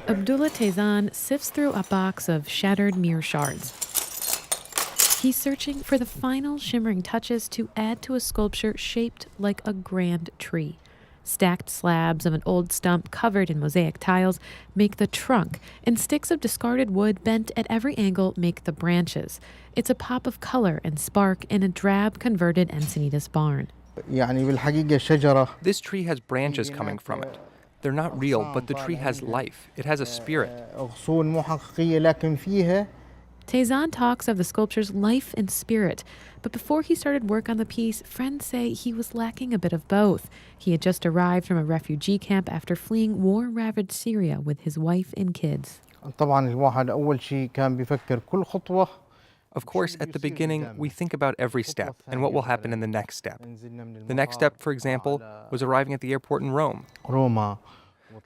Abdullah Tezan sifts through a box of shattered mirror shards. He's searching for the final shimmering touches to add to a sculpture shaped like a grand tree. Stacked slabs of an old stump covered in mosaic tiles make the trunk, and sticks of discarded wood bent at every angle make the branches. It's a pop of color and spark in a drab converted Encinitas barn. This tree has branches coming from it. They're not real, but the tree has life. It has a spirit. Tezan talks of the sculpture's life and spirit, but before he started work on the piece, friends say he was lacking a bit of both. He had just arrived from a refugee camp after fleeing war-ravaged Syria with his wife and kids. Of course, at the beginning, we think about every step and what will happen in the next step. The next step, for example, was arriving at the airport in Rome.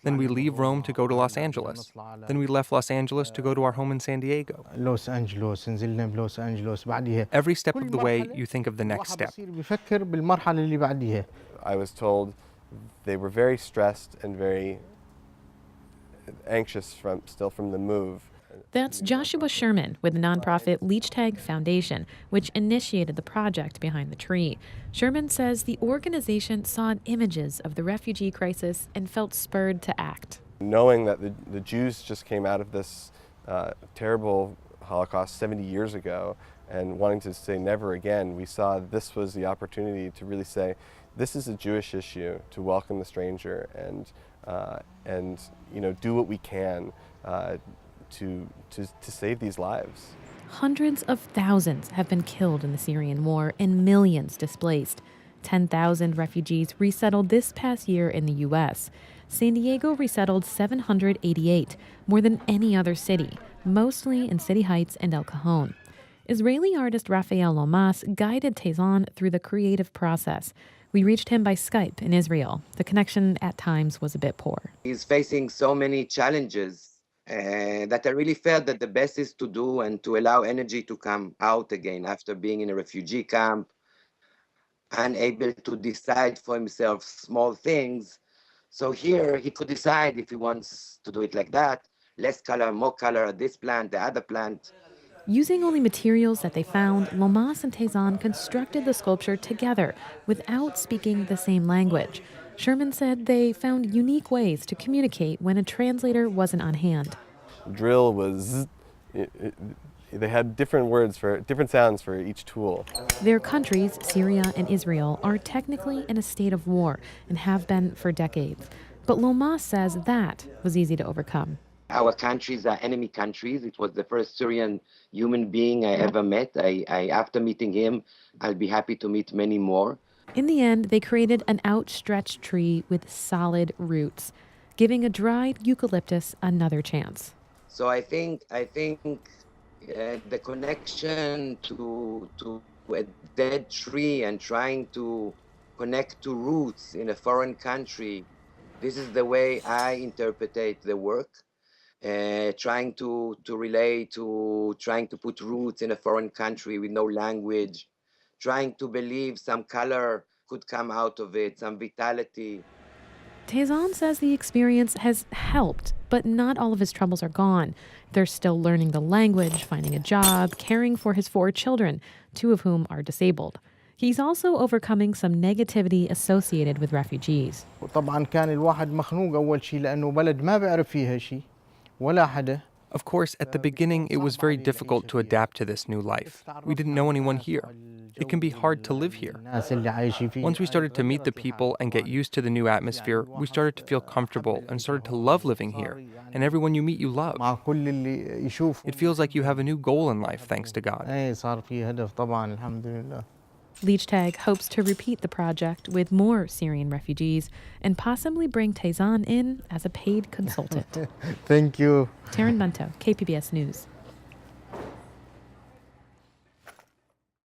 Then we leave Rome to go to Los Angeles. Then we left Los Angeles to go to our home in San Diego. Every step of the way, you think of the next step. I was told they were very stressed and very anxious from the move. That's Joshua Sherman with the nonprofit Leechtag Foundation, which initiated the project behind the tree. Sherman says the organization saw images of the refugee crisis and felt spurred to act. Knowing that the Jews just came out of this terrible Holocaust 70 years ago and wanting to say never again, we saw this was the opportunity to really say, this is a Jewish issue, to welcome the stranger and do what we can to save these lives. Hundreds of thousands have been killed in the Syrian war and millions displaced. 10,000 refugees resettled this past year in the U.S. San Diego resettled 788, more than any other city, mostly in City Heights and El Cajon. Israeli artist Raphael Lomas guided Tezan through the creative process. We reached him by Skype in Israel. The connection at times was a bit poor. He's facing so many challenges that I really felt that the best is to do and to allow energy to come out again after being in a refugee camp, unable to decide for himself small things. So here he could decide if he wants to do it like that, less color, more color, this plant, the other plant. Using only materials that they found, Lomas and Tezan constructed the sculpture together without speaking the same language. Sherman said they found unique ways to communicate when a translator wasn't on hand. Drill was, they had different sounds for each tool. Their countries, Syria and Israel, are technically in a state of war and have been for decades. But Lomas says that was easy to overcome. Our countries are enemy countries. It was the first Syrian human being I ever met. After meeting him, I'll be happy to meet many more. In the end, they created an outstretched tree with solid roots, giving a dried eucalyptus another chance. So I think the connection to a dead tree and trying to connect to roots in a foreign country, this is the way I interpret the work. Trying to relate to, trying to put roots in a foreign country with no language, trying to believe some color could come out of it, some vitality. Tezan says the experience has helped, but not all of his troubles are gone. They're still learning the language, finding a job, caring for his 4 children, 2 of whom are disabled. He's also overcoming some negativity associated with refugees. Of course, at the beginning, it was very difficult to adapt to this new life. We didn't know anyone here. It can be hard to live here. Once we started to meet the people and get used to the new atmosphere, we started to feel comfortable and started to love living here. And everyone you meet, you love. It feels like you have a new goal in life, thanks to God. Leechtag hopes to repeat the project with more Syrian refugees and possibly bring Tezan in as a paid consultant. Thank you. Tarryn, Mento, KPBS News.